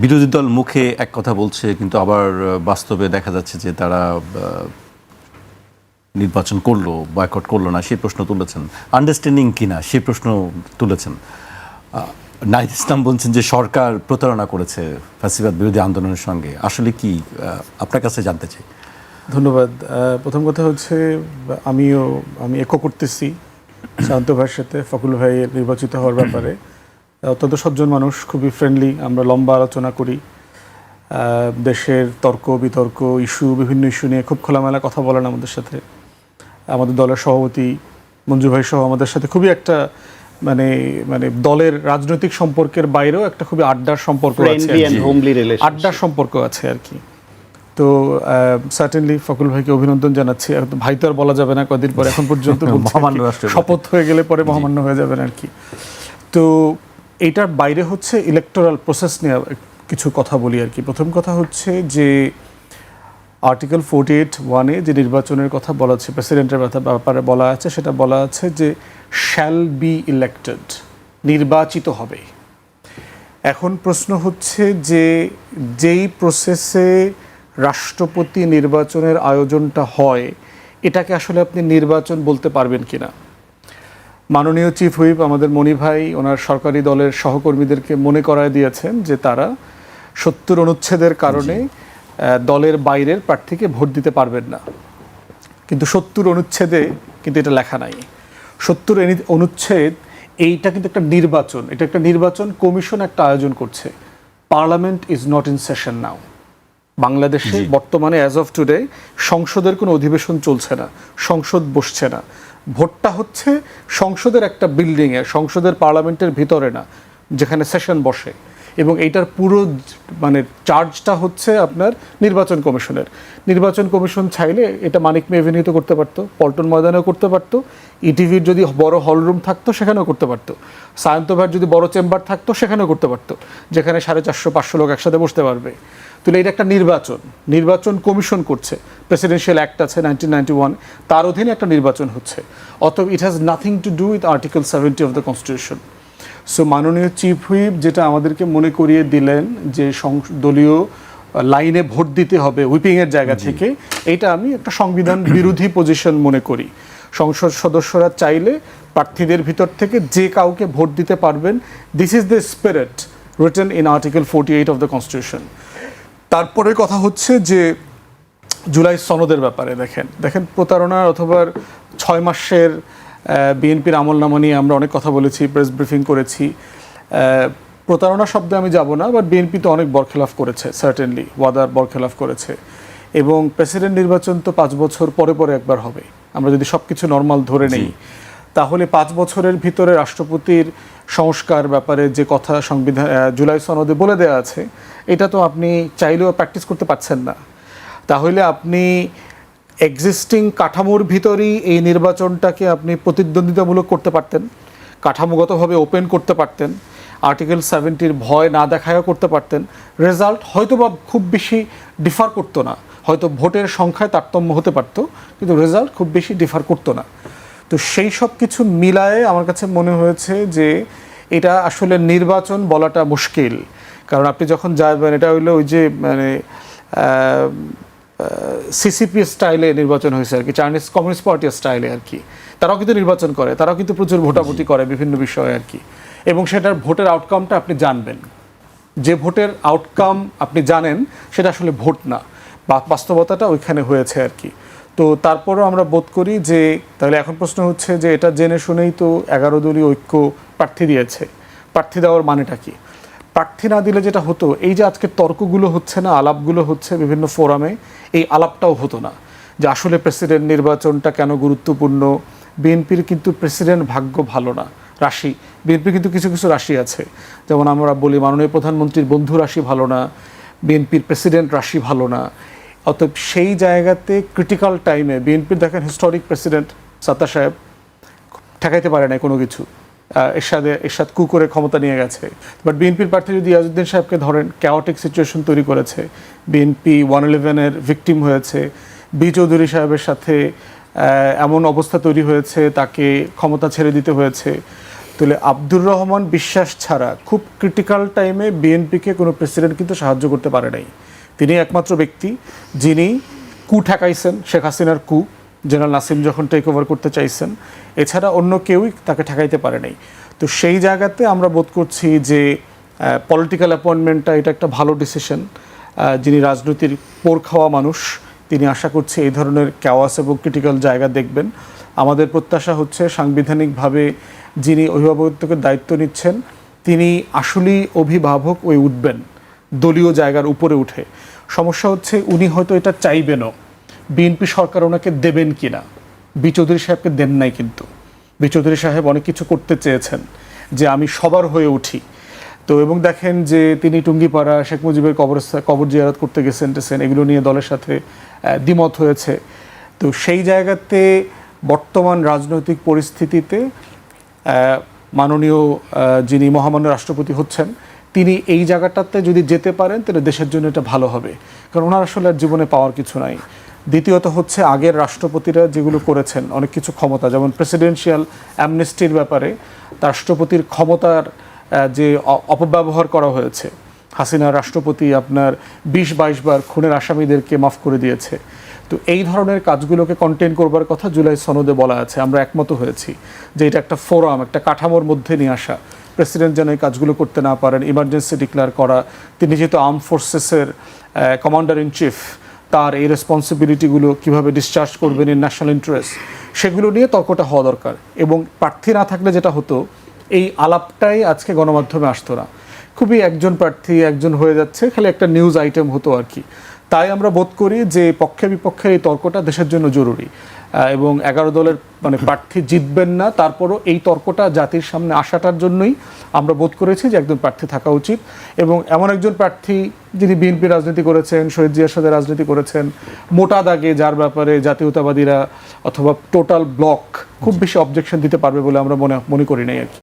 বিরোধী দল মুখে এক কথা বলছে, কিন্তু আবার বাস্তবে দেখা যাচ্ছে যে তারা নির্বাচন করলো, বয়কট করলো না, সেই প্রশ্ন তুলেছেন। আন্ডারস্ট্যান্ডিং কিনা সেই প্রশ্ন তুলেছেন। নাহিদ ইসলাম বলছেন যে সরকার প্রতারণা করেছে ফ্যাসিবাদ বিরোধী আন্দোলনের সঙ্গে। আসলে কি, আপনার কাছে জানতে চাই। ধন্যবাদ। প্রথম কথা হচ্ছে আমি একো করতেছি শান্ত ভাইয়ের সাথে ফকুল ভাইয়ের নির্বাচিত হওয়ার ব্যাপারে। অত্যন্ত সজ্জন মানুষ, খুবই ফ্রেন্ডলি, আমরা লম্বা আলোচনা করি। দেশের তর্ক বিতর্ক বিভিন্ন ইস্যু নিয়ে খুব খোলামেলা কথা বলেন আমাদের সাথে। আমাদের দলের সভাপতি মঞ্জু ভাই সহ আমাদের সাথে খুবই একটা মানে মানে দলের রাজনৈতিক সম্পর্কের বাইরেও একটা খুবই আড্ডার সম্পর্ক আছে, আড্ডার সম্পর্ক আছে আর কি। তো সার্টেনলি ফকুল ভাইকে অভিনন্দন জানাচ্ছি। ভাই তো আর বলা যাবে না কদিন পরে, এখন পর্যন্ত শপথ হয়ে গেলে পরে মহামান্য হয়ে যাবেন আর কি। তো এইটার বাইরে হচ্ছে ইলেকটোরাল প্রসেস নিয়ে কিছু কথা বলি আর কি। প্রথম কথা হচ্ছে যে আর্টিকেল 48(1)-এ যে নির্বাচনের কথা বলা আছে, প্রেসিডেন্টের ব্যাপারে বলা আছে, সেটা বলা আছে যে শ্যাল বি ইলেক্টেড, নির্বাচিত হবে। এখন প্রশ্ন হচ্ছে যে যেই প্রসেসে রাষ্ট্রপতি নির্বাচনের আয়োজনটা হয়, এটাকে আসলে আপনি নির্বাচন বলতে পারবেন কিনা। মাননীয় চিফ হুইপ আমাদের মনি ভাই ওনার সরকারি দলের সহকর্মীদেরকে মনে করায় দিয়েছেন যে তারা 70 অনুচ্ছেদের কারণে দলের বাইরের প্রার্থীকে ভোট দিতে পারবেন না। কিন্তু 70 অনুচ্ছেদে কিন্তু এটা লেখা নাই। 70 অনুচ্ছেদ এইটা কিন্তু একটা নির্বাচন, এটা একটা নির্বাচন কমিশন একটা আয়োজন করছে। Parliament is not in session now. বাংলাদেশে বর্তমানে অ্যাজ অফ টুডে সংসদের কোনো অধিবেশন চলছে না, সংসদ বসছে না। ভোটটা হচ্ছে সংসদের একটা বিল্ডিংয়ে, সংসদের পার্লামেন্টের ভিতরে না, যেখানে সেশন বসে। এবং এইটার পুরো চার্জটা হচ্ছে আপনার নির্বাচন কমিশনের। নির্বাচন কমিশন চাইলে এটা মানিক মে এভিনিউতে করতে পারতো, পল্টন ময়দানেও করতে পারতো, ইটিভির যদি বড় হলরুম থাকতো সেখানেও করতে পারতো, সায়ন্ত ভাইয়ের যদি বড় চেম্বার থাকতো সেখানেও করতে পারতো, যেখানে 450-500 লোক একসাথে বসতে পারবে। তাহলে এটা একটা নির্বাচন কমিশন করছে। প্রেসিডেন্সিয়াল অ্যাক্ট আছে 1991, তার অধীনে একটা নির্বাচন হচ্ছে। অতএব it has nothing to do with article 70 of the constitution. So মাননীয় চিফ হুইপ যেটা আমাদেরকে মনে করিয়ে দিলেন যে দলীয় লাইনে ভোট দিতে হবে হুইপিংয়ের জায়গা থেকে, এটা আমি একটা সংবিধান বিরোধী পজিশন মনে করি। সংসদ সদস্যরা চাইলে প্রার্থীদের ভিতর থেকে যে কাউকে ভোট দিতে পারবেন। This is the spirit written in article 48 of the constitution. তারপরে কথা হচ্ছে যে জুলাই সনদের ব্যাপারে দেখেন প্রতারণা অথবা 6 মাসের বিএনপির আমলনামা নিয়ে আমরা অনেক কথা বলেছি, প্রেস ব্রিফিং করেছি। প্রতারণা শব্দে আমি যাব না, বাট বিএনপি তো অনেক বরখেলাফ করেছে, সার্টেনলি ওয়াদার বরখেলাফ করেছে। এবং প্রেসিডেন্ট নির্বাচন তো 5 বছর পরে পরে একবার হবে। আমরা যদি সব কিছু নর্মাল ধরে নেই, তাহলে 5 বছরের ভিতরে রাষ্ট্রপতির সংস্কার ব্যাপারে যে কথা সংবিধান জুলাই সনদে বলে দেওয়া আছে, এটা তো আপনি চাইলেও প্র্যাকটিস করতে পারছেন না। তাহলে আপনি এক্সিস্টিং কাঠামোর ভিতরেই এই নির্বাচনটাকে আপনি প্রতিদ্বন্দ্বিতামূলক করতে পারতেন, কাঠামোগতভাবে ওপেন করতে পারতেন, আর্টিকেল 70-র ভয় না দেখায়ও করতে পারতেন। রেজাল্ট হয়তো বা খুব বেশি ডিফার করতো না, হয়তো ভোটের সংখ্যায় তারতম্য হতে পারতো, কিন্তু রেজাল্ট খুব বেশি ডিফার করতো না। তো সেই সব কিছু মিলায়ে আমার কাছে মনে হয়েছে যে এটা আসলে নির্বাচন বলাটা মুশকিল। কারণ আপনি যখন যাবেন, এটা হইলো ওই যে সিসিপি স্টাইলে নির্বাচন হয়েছে আর কি, চাইনিজ কমিউনিস্ট পার্টির স্টাইলে আর কি। তারাও কিন্তু নির্বাচন করে, তারাও কিন্তু প্রচুর ভোটাভুটি করে বিভিন্ন বিষয়ে আর কি। এবং সেটার ভোটের আউটকামটা আপনি জানবেন। যে ভোটের আউটকাম আপনি জানেন সেটা আসলে ভোট না, বাস্তবতাটা ওইখানে হয়েছে আর কি। তো তারপরও আমরা বোধ করি যে তাহলে এখন প্রশ্ন হচ্ছে যে এটা জেনে শুনেই তো 11 দলীয় ঐক্য প্রার্থী দিয়েছে, প্রার্থী দেওয়ার মানেটা কি? প্রার্থী না দিলে যেটা হতো, এই যে আজকে তর্কগুলো হচ্ছে না, আলাপগুলো হচ্ছে বিভিন্ন ফোরামে, এই আলাপটাও হতো না যে আসলে প্রেসিডেন্ট নির্বাচনটা কেন গুরুত্বপূর্ণ। বিএনপির কিন্তু প্রেসিডেন্ট ভাগ্য ভালো না, রাশি। বিএনপির কিন্তু কিছু কিছু রাশি আছে, যেমন আমরা বলি মাননীয় প্রধানমন্ত্রীর বন্ধু রাশি ভালো না, বিএনপির প্রেসিডেন্ট রাশি ভালো না। অতএব সেই জায়গাতে ক্রিটিক্যাল টাইমে বিএনপির দেখেন হিস্টোরিক প্রেসিডেন্ট সাত্তার সাহেব ঠেকাইতে পারে না কোনো কিছু, এরশাদ কু করে ক্ষমতা নিয়ে গেছে। বাট বিএনপির প্রার্থী যদি ইয়াজউদ্দিন সাহেবকে ধরেন, ক্যাওটিক সিচুয়েশন তৈরি করেছে, বিএনপি 111-এর ভিকটিম হয়েছে, বি চৌধুরী সাহেবের সাথে এমন অবস্থা তৈরি হয়েছে তাকে ক্ষমতা ছেড়ে দিতে হয়েছে। তাহলে আব্দুর রহমান বিশ্বাস ছাড়া খুব ক্রিটিক্যাল টাইমে বিএনপিকে কোনো প্রেসিডেন্ট কিন্তু সাহায্য করতে পারে নাই। তিনি একমাত্র ব্যক্তি যিনি কু ঠেকাইছেন, শেখ হাসিনার কু, জেনারেল নাসিম যখন টেক ওভার করতে চাইছেন, এছাড়া অন্য কেউই তাকে ঠেকাইতে পারে নাই। তো সেই জায়গাতে আমরা বোধ করছি যে পলিটিক্যাল অ্যাপয়েন্টমেন্টটা এটা একটা ভালো ডিসিশন। যিনি রাজনীতির পোর খাওয়া মানুষ, তিনি আশা করছি এই ধরনের ক্যাওয়াস এবং ক্রিটিক্যাল জায়গা দেখবেন। আমাদের প্রত্যাশা হচ্ছে সাংবিধানিকভাবে যিনি অভিভাবকত্বের দায়িত্ব নিচ্ছেন তিনি আসলেই অভিভাবক হয়ে উঠবেন দলীয় জায়গার উপরে উঠে। সমস্যা হচ্ছে উনি হয়তো এটা চাইবেনও, বিএনপি সরকার ওনাকে দেবেন কিনা। বি চৌধুরী সাহেবকে দেন নাই, কিন্তু বি চৌধুরী সাহেব অনেক কিছু করতে চেয়েছেন যে আমি সবার হয়ে উঠি। তো এবং দেখেন যে তিনি টুঙ্গিপাড়া শেখ মুজিবের কবর জিয়ারত করতে গেছেন এগুলো নিয়ে দলের সাথে দ্বিমত হয়েছে। তো সেই জায়গাতে বর্তমান রাজনৈতিক পরিস্থিতিতে মাননীয় যিনি মহামান্য রাষ্ট্রপতি হচ্ছেন তিনি এই জায়গাটাতে যদি যেতে পারেন তাহলে দেশের জন্য এটা ভালো হবে, কারণ ওনার আসলে আর জীবনে পাওয়ার কিছু নাই। দ্বিতীয়ত হচ্ছে আগের রাষ্ট্রপতিরা যেগুলো করেছেন অনেক কিছু ক্ষমতা, যেমন প্রেসিডেন্সিয়াল অ্যামনেস্টির ব্যাপারে রাষ্ট্রপতির ক্ষমতার যে অপব্যবহার করা হয়েছে, হাসিনা রাষ্ট্রপতি আপনার 20-22 বার খুনের আসামিদেরকে মাফ করে দিয়েছে। তো এই ধরনের কাজগুলোকে কন্টেন করবার কথা জুলাই সনদে বলা আছে, আমরা একমত হয়েছি যে এটা একটা ফোরাম, একটা কাঠামোর মধ্যে নিয়ে আসা। প্রেসিডেন্ট যেন এই কাজগুলো করতে না পারেন, ইমার্জেন্সি ডিক্লেয়ার করা, তিনি যেহেতু আর্ম ফোর্সেসের কমান্ডার ইন চিফ, তার এই রেসপন্সিবিলিটিগুলো কীভাবে ডিসচার্জ করবেন ইন ন্যাশনাল ইন্টারেস্ট, সেগুলো নিয়ে তর্কটা হওয়া দরকার। এবং প্রার্থী না থাকলে যেটা হতো, এই আলাপটাই আজকে গণমাধ্যমে আসতো না, খুবই একজন প্রার্থী একজন হয়ে যাচ্ছে, খালি একটা নিউজ আইটেম হতো আর কি। তাই আমরা বোধ করি যে পক্ষে বিপক্ষের এই তর্কটা দেশের জন্য জরুরি, এবং 11 দলের প্রার্থী জিতবেন না, তারপরও এই তর্কটা জাতির সামনে আসাটার জন্যই আমরা বোধ করেছি যে একজন প্রার্থী থাকা উচিত। এবং এমন একজন প্রার্থী যিনি বিএনপি রাজনীতি করেছেন, শহীদ জিয়ার সাথে রাজনীতি করেছেন, মোটা দাগে যার ব্যাপারে জাতীয়তাবাদীরা অথবা টোটাল ব্লক খুব বেশি অবজেকশন দিতে পারবে বলে আমরা মনে করি নাই আর কি।